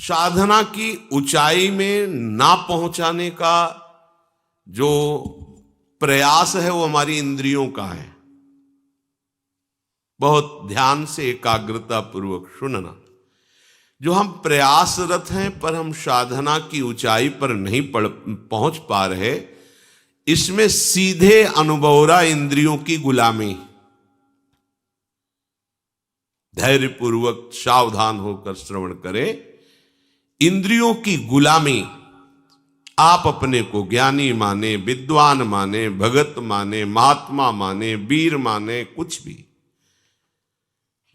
साधना की ऊंचाई में ना पहुंचाने का जो प्रयास है वो हमारी इंद्रियों का है। बहुत ध्यान से एकाग्रता पूर्वक सुनना। जो हम प्रयासरत हैं पर हम साधना की ऊंचाई पर नहीं पहुंच पा रहे, इसमें सीधे अनुभवरा इंद्रियों की गुलामी। धैर्यपूर्वक सावधान होकर श्रवण करें। इंद्रियों की गुलामी, आप अपने को ज्ञानी माने, विद्वान माने, भगत माने, महात्मा माने, वीर माने, कुछ भी,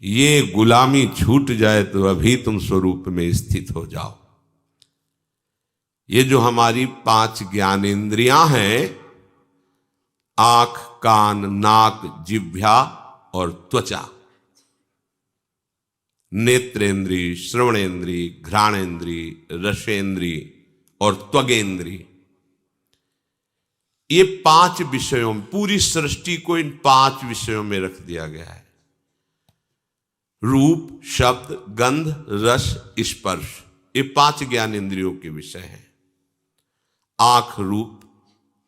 ये गुलामी छूट जाए तो अभी तुम स्वरूप में स्थित हो जाओ। ये जो हमारी 5 ज्ञानेंद्रियां हैं, आंख, कान, नाक, जिह्वा और त्वचा, नेत्रेंद्री, श्रवणेंद्री, घ्राणेंद्री, रसेंद्री और त्वगेंद्री, ये 5 विषयों में, पूरी सृष्टि को इन 5 विषयों में रख दिया गया है। रूप, शब्द, गंध, रस, स्पर्श, ये 5 ज्ञान इंद्रियों के विषय हैं। आंख रूप,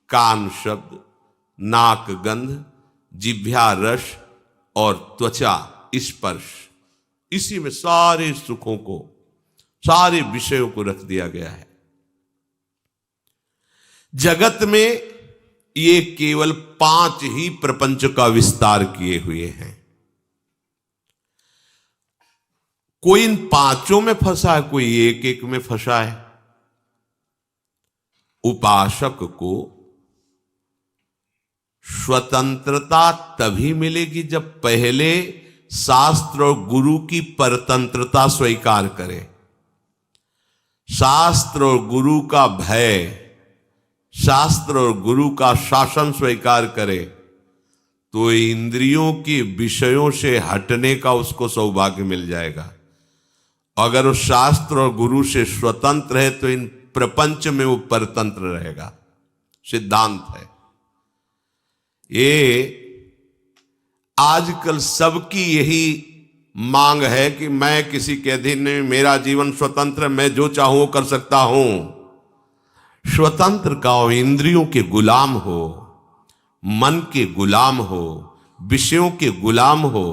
कान शब्द, नाक गंध, जिह्वा रस और त्वचा स्पर्श, इसी में सारे सुखों को, सारे विषयों को रख दिया गया है। जगत में ये केवल 5 ही प्रपंच का विस्तार किए हुए हैं। कोई इन 5 में फंसा है, कोई एक एक में फंसा है। उपासक को स्वतंत्रता तभी मिलेगी जब पहले शास्त्र और गुरु की परतंत्रता स्वीकार करे। शास्त्र और गुरु का भय, शास्त्र और गुरु का शासन स्वीकार करे तो इंद्रियों के विषयों से हटने का उसको सौभाग्य मिल जाएगा। अगर वो शास्त्र और गुरु से स्वतंत्र है तो इन प्रपंच में वो परतंत्र रहेगा। सिद्धांत है ये। आजकल सबकी यही मांग है कि मैं किसी के अधीन नहीं, मेरा जीवन स्वतंत्र, मैं जो चाहूं वो कर सकता हूं। स्वतंत्र का हो, इंद्रियों के गुलाम हो, मन के गुलाम हो, विषयों के गुलाम हो।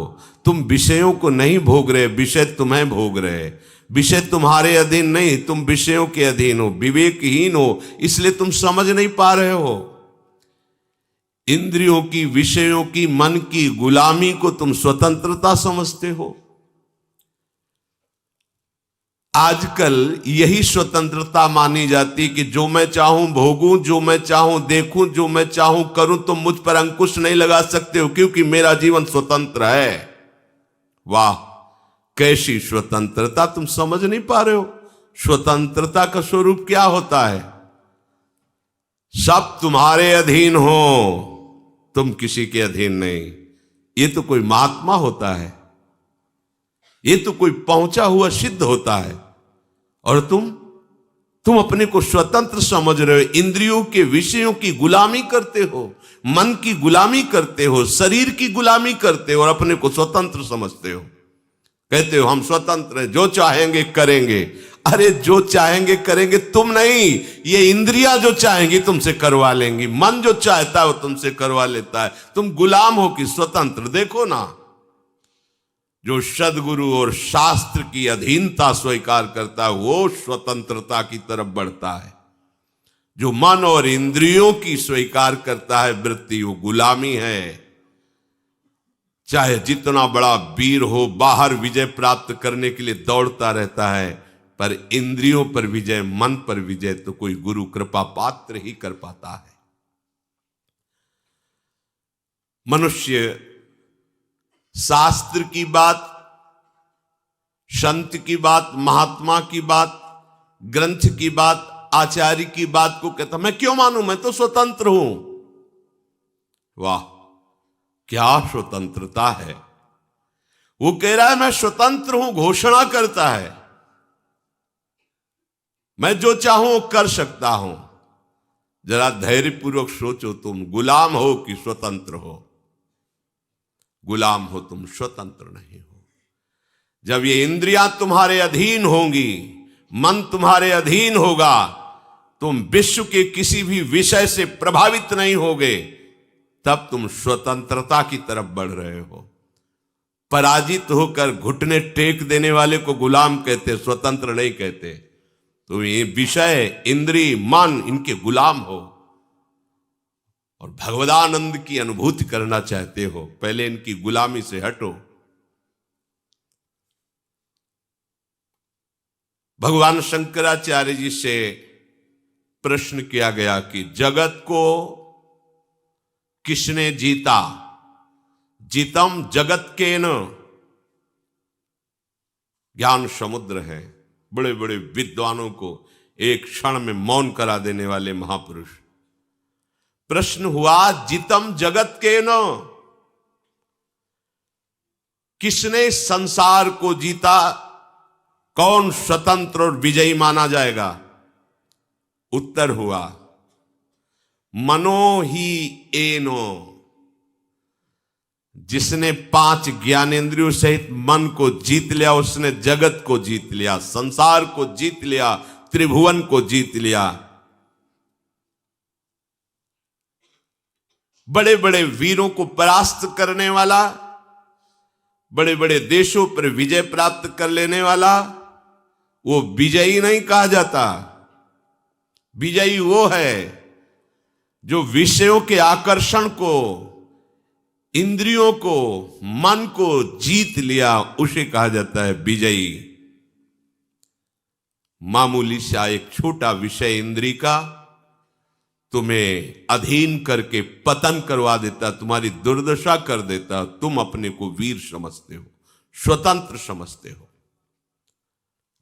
तुम विषयों को नहीं भोग रहे, विषय तुम्हें भोग रहे। विषय तुम्हारे अधीन नहीं, तुम विषयों के अधीन हो, विवेकहीन हो, इसलिए तुम समझ नहीं पा रहे हो। इंद्रियों की, विषयों की, मन की गुलामी को तुम स्वतंत्रता समझते हो। आजकल यही स्वतंत्रता मानी जाती कि जो मैं चाहूं भोगूं, जो मैं चाहूं देखूं, जो मैं चाहूं करूं, तुम मुझ पर अंकुश नहीं लगा सकते हो क्योंकि मेरा जीवन स्वतंत्र है। वाह, कैसी स्वतंत्रता! तुम समझ नहीं पा रहे हो स्वतंत्रता का स्वरूप क्या होता है। सब तुम्हारे अधीन हो, तुम किसी के अधीन नहीं। ये तो कोई महात्मा होता है, ये तो कोई पहुंचा हुआ सिद्ध होता है, और तुम अपने को स्वतंत्र समझ रहे हो। इंद्रियों के विषयों की गुलामी करते हो, मन की गुलामी करते हो, शरीर की गुलामी करते हो और अपने को स्वतंत्र समझते हो। कहते हो हम स्वतंत्र हैं, जो चाहेंगे करेंगे। अरे जो चाहेंगे करेंगे तुम नहीं, ये इंद्रियां जो चाहेंगी तुमसे करवा लेंगी। मन जो चाहता है वो तुमसे करवा लेता है। तुम गुलाम हो कि स्वतंत्र? देखो ना, जो सद्गुरु और शास्त्र की अधीनता स्वीकार करता है वो स्वतंत्रता की तरफ बढ़ता है। जो मन और इंद्रियों की स्वीकार करता है वृत्ति, वो गुलामी है। चाहे जितना बड़ा वीर हो, बाहर विजय प्राप्त करने के लिए दौड़ता रहता है, पर इंद्रियों पर विजय, मन पर विजय तो कोई गुरु कृपा पात्र ही कर पाता है। मनुष्य शास्त्र की बात, संत की बात, महात्मा की बात, ग्रंथ की बात, आचार्य की बात को कहता मैं क्यों मानूं, मैं तो स्वतंत्र हूं। वाह, क्या स्वतंत्रता है! वो कह रहा है मैं स्वतंत्र हूं, घोषणा करता है मैं जो चाहूं कर सकता हूं। जरा धैर्यपूर्वक सोचो, तुम गुलाम हो कि स्वतंत्र हो? गुलाम हो, तुम स्वतंत्र नहीं हो। जब ये इंद्रियां तुम्हारे अधीन होंगी, मन तुम्हारे अधीन होगा, तुम विश्व के किसी भी विषय से प्रभावित नहीं होगे, तब तुम स्वतंत्रता की तरफ बढ़ रहे हो। पराजित होकर घुटने टेक देने वाले को गुलाम कहते, स्वतंत्र नहीं कहते। तुम ये विषय, इंद्री, मन, इनके गुलाम हो और भगवदानंद की अनुभूति करना चाहते हो, पहले इनकी गुलामी से हटो। भगवान शंकराचार्य जी से प्रश्न किया गया कि जगत को किसने जीता? जीतम जगत के न। ज्ञान समुद्र है, बड़े बड़े विद्वानों को एक क्षण में मौन करा देने वाले महापुरुष। प्रश्न हुआ, जीतम जगत के न, किसने संसार को जीता? कौन स्वतंत्र और विजयी माना जाएगा? उत्तर हुआ, मनो ही एनो। जिसने 5 ज्ञानेंद्रियों सहित मन को जीत लिया, उसने जगत को जीत लिया, संसार को जीत लिया, त्रिभुवन को जीत लिया। बड़े बड़े वीरों को परास्त करने वाला, बड़े बड़े देशों पर विजय प्राप्त कर लेने वाला, वो विजयी नहीं कहा जाता। विजयी वो है जो विषयों के आकर्षण को, इंद्रियों को, मन को जीत लिया, उसे कहा जाता है विजयी। मामूली सा एक छोटा विषय इंद्री का तुम्हें अधीन करके पतन करवा देता, तुम्हारी दुर्दशा कर देता। तुम अपने को वीर समझते हो, स्वतंत्र समझते हो।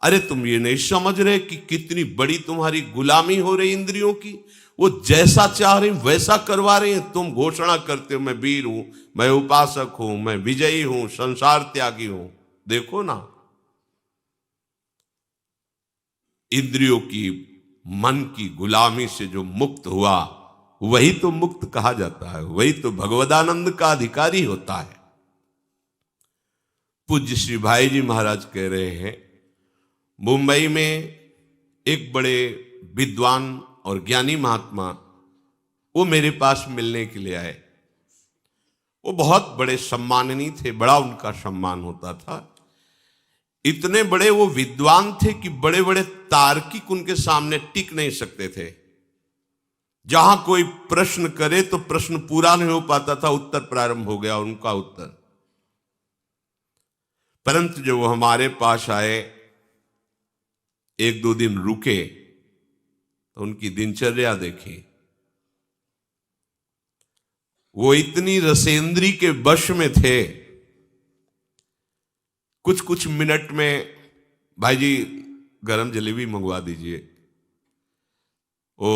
अरे तुम ये नहीं समझ रहे कि कितनी बड़ी तुम्हारी गुलामी हो रही इंद्रियों की। वो जैसा चाह रही वैसा करवा रही है। तुम घोषणा करते हो मैं वीर हूं, मैं उपासक हूं, मैं विजयी हूं, संसार त्यागी हूं। देखो ना, इंद्रियों की, मन की गुलामी से जो मुक्त हुआ, वही तो मुक्त कहा जाता है, वही तो भगवदानंद का अधिकारी होता है। पूज्य श्री भाई जी महाराज कह रहे हैं, मुंबई में एक बड़े विद्वान और ज्ञानी महात्मा, वो मेरे पास मिलने के लिए आए। वो बहुत बड़े सम्माननीय थे, बड़ा उनका सम्मान होता था। इतने बड़े वो विद्वान थे कि बड़े बड़े तार्किक उनके सामने टिक नहीं सकते थे। जहां कोई प्रश्न करे तो प्रश्न पूरा नहीं हो पाता था, उत्तर प्रारंभ हो गया उनका उत्तर। परंतु जब वो हमारे पास आए, 1-2 दिन रुके, तो उनकी दिनचर्या देखी। वो इतनी रसेंद्री के वश में थे, कुछ कुछ मिनट में भाई जी गरम जलेबी मंगवा दीजिए, वो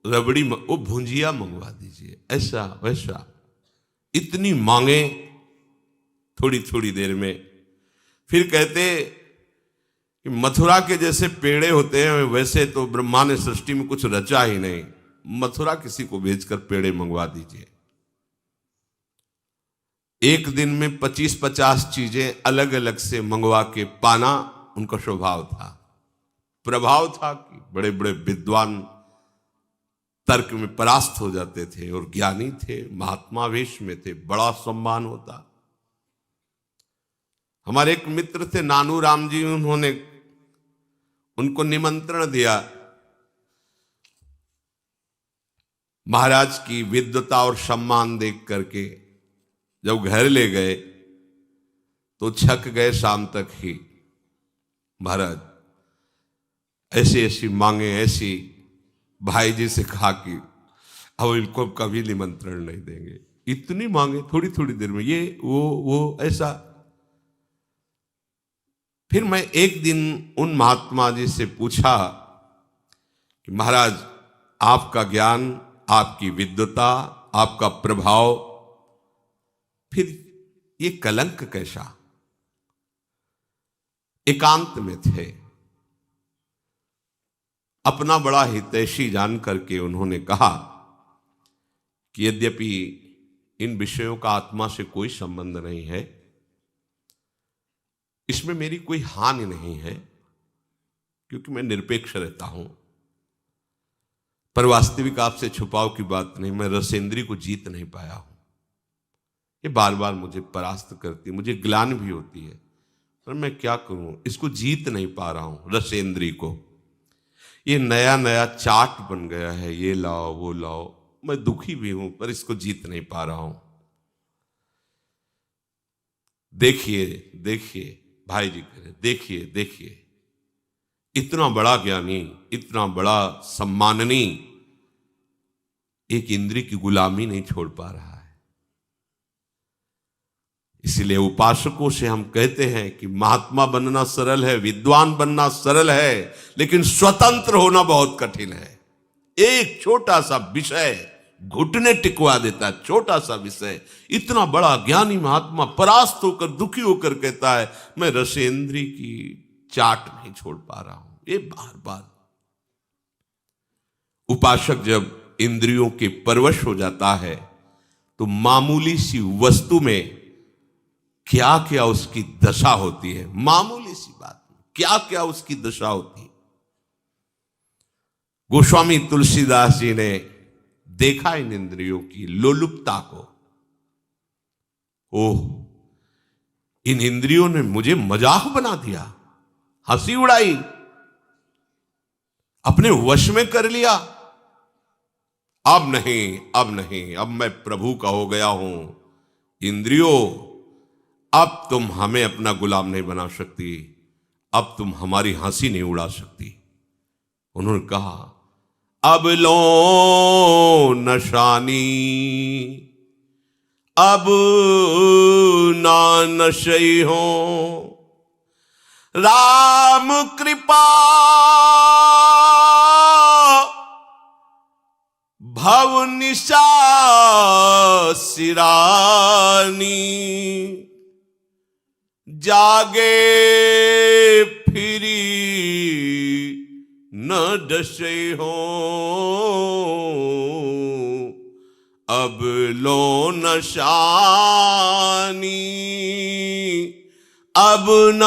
रबड़ी, वो भुंजिया मंगवा दीजिए, ऐसा वैसा, इतनी मांगे थोड़ी थोड़ी देर में। फिर कहते कि मथुरा के जैसे पेड़े होते हैं, वैसे तो ब्रह्मा ने सृष्टि में कुछ रचा ही नहीं, मथुरा किसी को भेजकर पेड़े मंगवा दीजिए। एक दिन में 25-50 चीजें अलग अलग से मंगवा के पाना उनका स्वभाव था, प्रभाव था कि बड़े बड़े विद्वान तर्क में परास्त हो जाते थे और ज्ञानी थे, महात्मा वेश में थे, बड़ा सम्मान होता। हमारे एक मित्र थे नानू राम जी, उन्होंने उनको निमंत्रण दिया। महाराज की विद्वता और सम्मान देख करके जब घर ले गए तो छक गए शाम तक ही। महाराज ऐसी ऐसी मांगे, ऐसी, भाई जी से कहा कि अब इनको कभी निमंत्रण नहीं देंगे, इतनी मांगे थोड़ी थोड़ी देर में, ये वो ऐसा। फिर मैं एक दिन उन महात्मा जी से पूछा कि महाराज आपका ज्ञान, आपकी विद्वता, आपका प्रभाव, फिर ये कलंक कैसा? एकांत में थे, अपना बड़ा हितैषी जान करके उन्होंने कहा कि यद्यपि इन विषयों का आत्मा से कोई संबंध नहीं है, इसमें मेरी कोई हानि नहीं है, क्योंकि मैं निरपेक्ष रहता हूं, पर वास्तविक आपसे छुपाव की बात नहीं, मैं रसेंद्री को जीत नहीं पाया हूं। ये बार बार मुझे परास्त करती है, मुझे ग्लानि भी होती है, पर मैं क्या करूं, इसको जीत नहीं पा रहा हूं रसेंद्री को। ये नया नया चाट बन गया है, ये लाओ वो लाओ, मैं दुखी भी हूं पर इसको जीत नहीं पा रहा हूं। देखिए देखिए भाई जी कह रहे, देखिए देखिए, इतना बड़ा ज्ञानी, इतना बड़ा सम्माननीय एक इंद्री की गुलामी नहीं छोड़ पा रहा है। इसलिए उपासकों से हम कहते हैं कि महात्मा बनना सरल है, विद्वान बनना सरल है, लेकिन स्वतंत्र होना बहुत कठिन है। एक छोटा सा विषय घुटने टिकवा देता है, छोटा सा विषय। इतना बड़ा ज्ञानी महात्मा परास्त होकर दुखी होकर कहता है मैं रसेंद्री की चाट नहीं छोड़ पा रहा हूं। ये बार बार उपासक जब इंद्रियों के परवश हो जाता है तो मामूली सी वस्तु में क्या क्या उसकी दशा होती है, मामूली सी बात में क्या क्या उसकी दशा होती है। गोस्वामी तुलसीदास जी ने देखा इन इंद्रियों की लोलुपता को। ओह, इन इंद्रियों ने मुझे मजाक बना दिया, हंसी उड़ाई, अपने वश में कर लिया। अब नहीं, अब नहीं, अब मैं प्रभु का हो गया हूं। इंद्रियों, अब तुम हमें अपना गुलाम नहीं बना सकती, अब तुम हमारी हंसी नहीं उड़ा सकती। उन्होंने कहा अब लो नशानी, अब ना नशई हो, राम कृपा भव निशा सिरानी, जागे फिरी न डसे हो, अब लो नशानी, अब न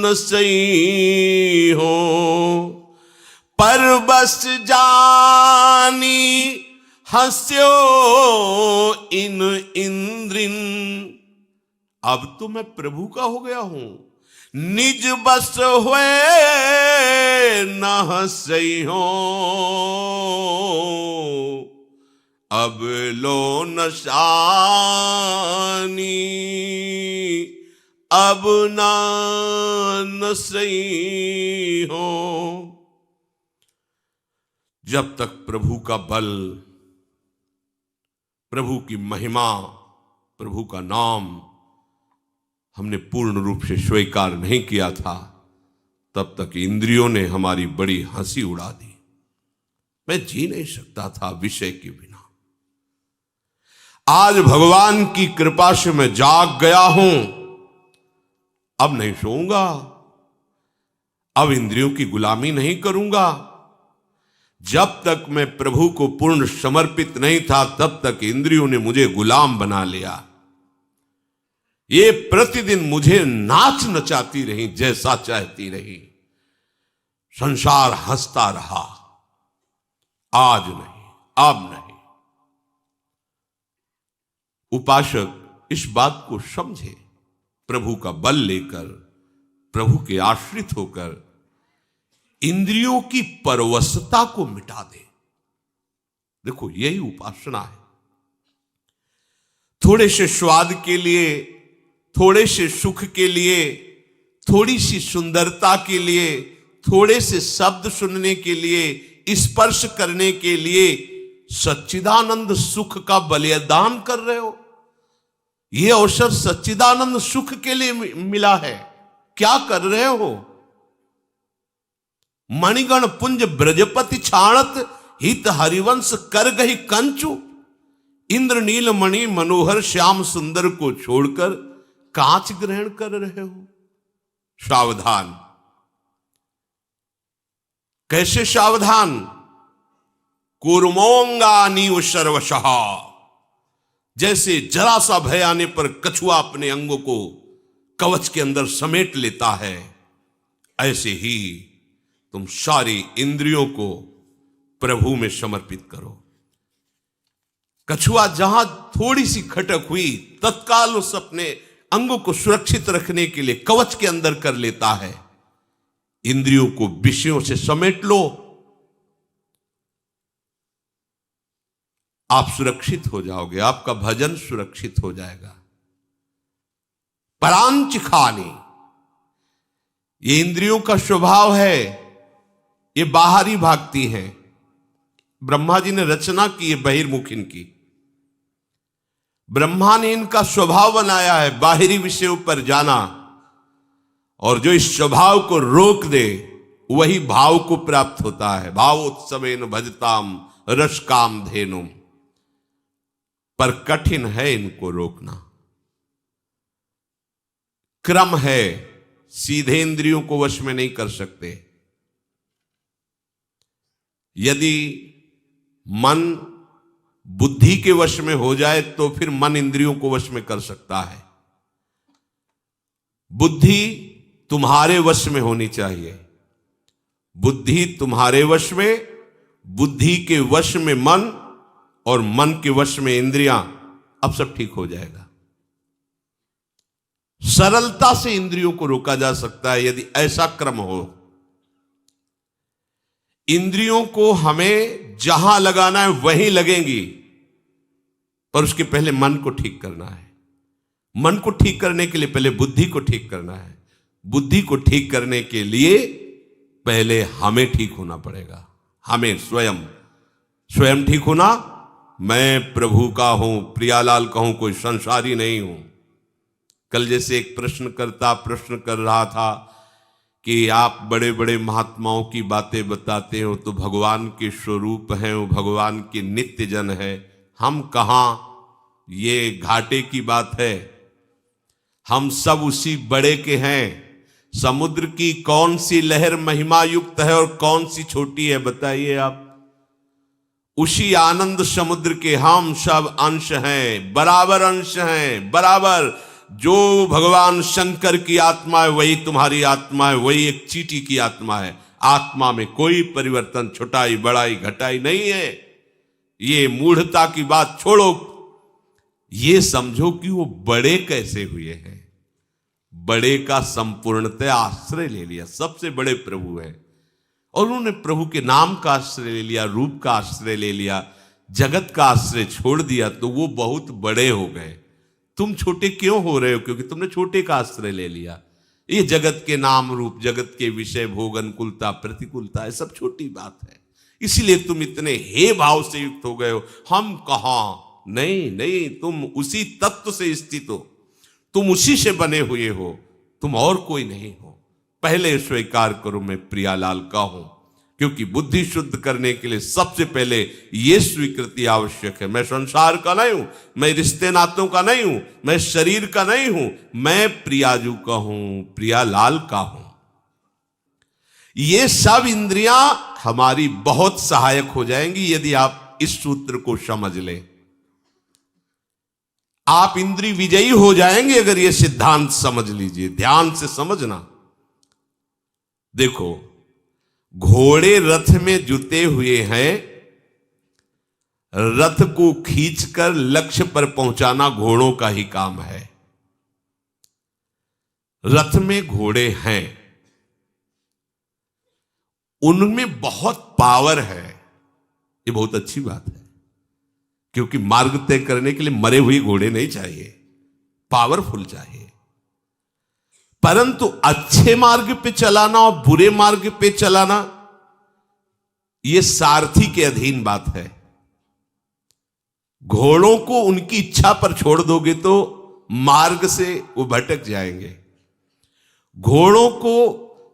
नसई हो, पर बस जानी हंस्यो इन इंद्रिन। अब तो मैं प्रभु का हो गया हूं, निज बस हुए न हंसई हो, अब लो नशानी, अब ना नसई हो। जब तक प्रभु का बल, प्रभु की महिमा, प्रभु का नाम हमने पूर्ण रूप से स्वीकार नहीं किया था, तब तक इंद्रियों ने हमारी बड़ी हंसी उड़ा दी। मैं जी नहीं सकता था विषय के बिना। आज भगवान की कृपा से मैं जाग गया हूं, अब नहीं सोऊंगा, अब इंद्रियों की गुलामी नहीं करूंगा। जब तक मैं प्रभु को पूर्ण समर्पित नहीं था, तब तक इंद्रियों ने मुझे गुलाम बना लिया। ये प्रतिदिन मुझे नाच नचाती रही, जैसा चाहती रही। संसार हंसता रहा। आज नहीं, अब नहीं। उपासक इस बात को समझे, प्रभु का बल लेकर, प्रभु के आश्रित होकर इंद्रियों की परवशता को मिटा दे। देखो, यही उपासना है। थोड़े से स्वाद के लिए, थोड़े से सुख के लिए, थोड़ी सी सुंदरता के लिए, थोड़े से शब्द सुनने के लिए, स्पर्श करने के लिए सच्चिदानंद सुख का बलिदान कर रहे हो। यह अवसर सच्चिदानंद सुख के लिए मिला है, क्या कर रहे हो? मणिगण पुंज ब्रजपति छाणत, हित हरिवंश कर गही कंचु। इंद्र नील मणि मनोहर श्याम सुंदर को छोड़कर कांच ग्रहण कर रहे हो। सावधान। कैसे सावधान? कूर्मोंगानीव सर्वशः। जैसे जरा सा भय आने पर कछुआ अपने अंगों को कवच के अंदर समेट लेता है, ऐसे ही तुम सारी इंद्रियों को प्रभु में समर्पित करो। कछुआ जहां थोड़ी सी खटक हुई, तत्काल उस अपने अंगों को सुरक्षित रखने के लिए कवच के अंदर कर लेता है। इंद्रियों को विषयों से समेट लो, आप सुरक्षित हो जाओगे, आपका भजन सुरक्षित हो जाएगा। परांच खानी, ये इंद्रियों का स्वभाव है, ये बाहरी भागती हैं। ब्रह्मा जी ने रचना की है बहिर्मुख इनकी, ब्रह्मा ने इनका स्वभाव बनाया है बाहरी विषयों पर जाना, और जो इस स्वभाव को रोक दे वही भाव को प्राप्त होता है। भावोत्सवेन भजताम रस काम धेनुम, पर कठिन है इनको रोकना। क्रम है, सीधे इंद्रियों को वश में नहीं कर सकते। यदि मन बुद्धि के वश में हो जाए तो फिर मन इंद्रियों को वश में कर सकता है। बुद्धि तुम्हारे वश में होनी चाहिए, बुद्धि तुम्हारे वश में, बुद्धि के वश में मन, और मन के वश में इंद्रियां, अब सब ठीक हो जाएगा। सरलता से इंद्रियों को रोका जा सकता है यदि ऐसा क्रम हो। इंद्रियों को हमें जहां लगाना है वहीं लगेंगी, पर उसके पहले मन को ठीक करना है। मन को ठीक करने के लिए पहले बुद्धि को ठीक करना है। बुद्धि को ठीक करने के लिए पहले हमें ठीक होना पड़ेगा। हमें स्वयं ठीक होना। मैं प्रभु का हूं, प्रियालाल का हूं, कोई संसारी नहीं हूं। कल जैसे एक प्रश्नकर्ता प्रश्न कर रहा था कि आप बड़े बड़े महात्माओं की बातें बताते हो तो भगवान के स्वरूप हैं, वो भगवान के नित्य जन है, हम कहां? ये घाटे की बात है। हम सब उसी बड़े के हैं। समुद्र की कौन सी लहर महिमा युक्त है और कौन सी छोटी है, बताइए आप? उसी आनंद समुद्र के हम सब अंश हैं, बराबर अंश हैं, बराबर। जो भगवान शंकर की आत्मा है वही तुम्हारी आत्मा है, वही एक चींटी की आत्मा है। आत्मा में कोई परिवर्तन, छोटाई बड़ाई घटाई नहीं है। ये मूढ़ता की बात छोड़ो, ये समझो कि वो बड़े कैसे हुए हैं। बड़े का संपूर्णतः आश्रय ले लिया, सबसे बड़े प्रभु हैं, और उन्होंने प्रभु के नाम का आश्रय ले लिया, रूप का आश्रय ले लिया, जगत का आश्रय छोड़ दिया, तो वो बहुत बड़े हो गए। तुम छोटे क्यों हो रहे हो? क्योंकि तुमने छोटे का आश्रय ले लिया। ये जगत के नाम रूप, जगत के विषय, भोग, अनुकूलता, प्रतिकूलता, ये सब छोटी बात है। इसीलिए तुम इतने हे भाव से युक्त हो गए हो। हम कहां? नहीं, तुम उसी तत्व से स्थित हो, तुम उसी से बने हुए हो, तुम और कोई नहीं हो। पहले स्वीकार करो मैं प्रियालाल का हूं, क्योंकि बुद्धि शुद्ध करने के लिए सबसे पहले यह स्वीकृति आवश्यक है। मैं संसार का नहीं हूं, मैं रिश्ते नातों का नहीं हूं, मैं शरीर का नहीं हूं, मैं प्रियाजू का हूं, प्रियालाल का हूं। ये सब इंद्रियां हमारी बहुत सहायक हो जाएंगी यदि आप इस सूत्र को समझ लें। आप इंद्रिय विजयी हो जाएंगे अगर ये सिद्धांत समझ लीजिए। ध्यान से समझना। देखो, घोड़े रथ में जुते हुए हैं, रथ को खींचकर लक्ष्य पर पहुंचाना घोड़ों का ही काम है। रथ में घोड़े हैं, उनमें बहुत पावर है। ये बहुत अच्छी बात है, क्योंकि मार्ग तय करने के लिए मरे हुए घोड़े नहीं चाहिए, पावरफुल चाहिए। परंतु अच्छे मार्ग पे चलाना और बुरे मार्ग पे चलाना, यह सारथी के अधीन बात है। घोड़ों को उनकी इच्छा पर छोड़ दोगे तो मार्ग से वो भटक जाएंगे। घोड़ों को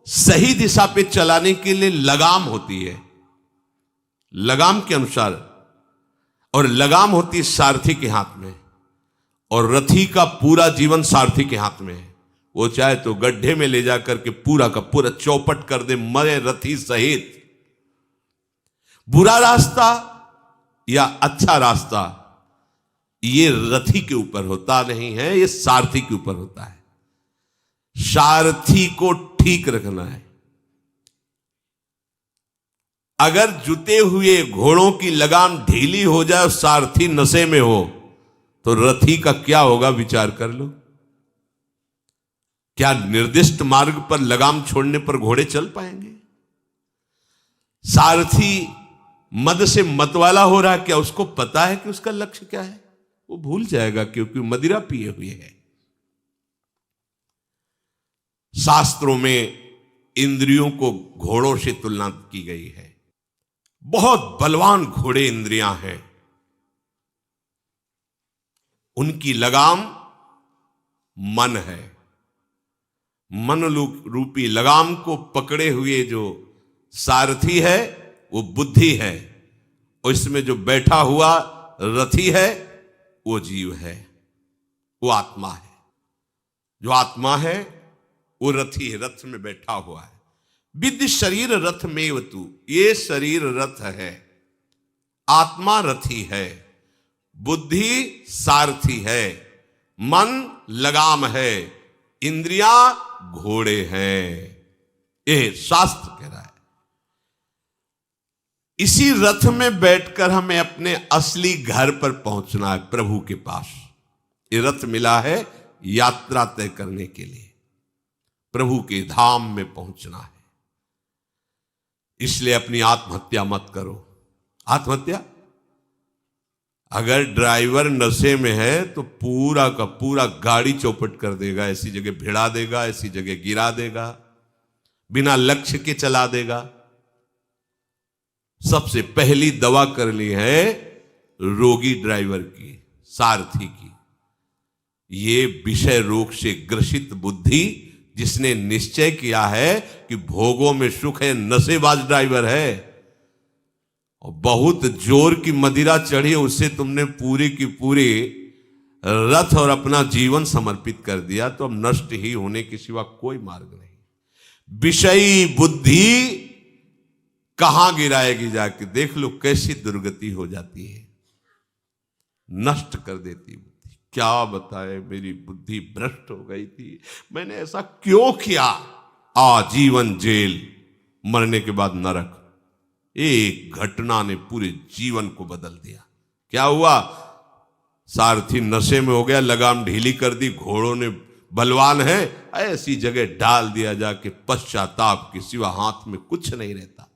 सही दिशा पे चलाने के लिए लगाम होती है, लगाम के अनुसार, और लगाम होती है सारथी के हाथ में, और रथी का पूरा जीवन सारथी के हाथ में है। वो चाहे तो गड्ढे में ले जाकर के पूरा का पूरा चौपट कर दे, मरे रथी सहित। बुरा रास्ता या अच्छा रास्ता ये रथी के ऊपर होता नहीं है, ये सारथी के ऊपर होता है। सारथी को ठीक रखना है। अगर जुते हुए घोड़ों की लगाम ढीली हो जाए, सारथी नशे में हो, तो रथी का क्या होगा विचार कर लो। क्या निर्दिष्ट मार्ग पर लगाम छोड़ने पर घोड़े चल पाएंगे? सारथी मद से मतवाला हो रहा है, क्या उसको पता है कि उसका लक्ष्य क्या है? वो भूल जाएगा क्योंकि मदिरा पिए हुए है। शास्त्रों में इंद्रियों को घोड़ों से तुलना की गई है। बहुत बलवान घोड़े इंद्रियां हैं, उनकी लगाम मन है। मन रूपी लगाम को पकड़े हुए जो सारथी है वो बुद्धि है, और इसमें जो बैठा हुआ रथी है वो जीव है, वो आत्मा है। जो आत्मा है वो रथी है, रथ में बैठा हुआ है। विद्धि शरीर रथ में तू, ये शरीर रथ है, आत्मा रथी है, बुद्धि सारथी है, मन लगाम है, इंद्रियां घोड़े हैं। ये शास्त्र कह रहा है। इसी रथ में बैठकर हमें अपने असली घर पर पहुंचना है, प्रभु के पास। ये रथ मिला है यात्रा तय करने के लिए, प्रभु के धाम में पहुंचना है। इसलिए अपनी आत्महत्या मत करो। आत्महत्या, अगर ड्राइवर नशे में है तो पूरा का पूरा गाड़ी चौपट कर देगा, ऐसी जगह भिड़ा देगा, ऐसी जगह गिरा देगा, बिना लक्ष्य के चला देगा। सबसे पहली दवा करनी है रोगी ड्राइवर की, सारथी की। ये विषय रोग से ग्रसित बुद्धि, जिसने निश्चय किया है कि भोगों में सुख है, नशेबाज ड्राइवर है, और बहुत जोर की मदिरा चढ़ी, उससे तुमने पूरी की पूरी रथ और अपना जीवन समर्पित कर दिया, तो अब नष्ट ही होने के सिवा कोई मार्ग नहीं। विषयी बुद्धि कहां गिराएगी जाके, देख लो कैसी दुर्गति हो जाती है, नष्ट कर देती बुद्धि। क्या बताए, मेरी बुद्धि भ्रष्ट हो गई थी, मैंने ऐसा क्यों किया। आजीवन जेल, मरने के बाद नरक। एक घटना ने पूरे जीवन को बदल दिया। क्या हुआ? सारथी नशे में हो गया, लगाम ढीली कर दी, घोड़ों ने बलवान है, ऐसी जगह डाल दिया जाके पश्चाताप के सिवा हाथ में कुछ नहीं रहता।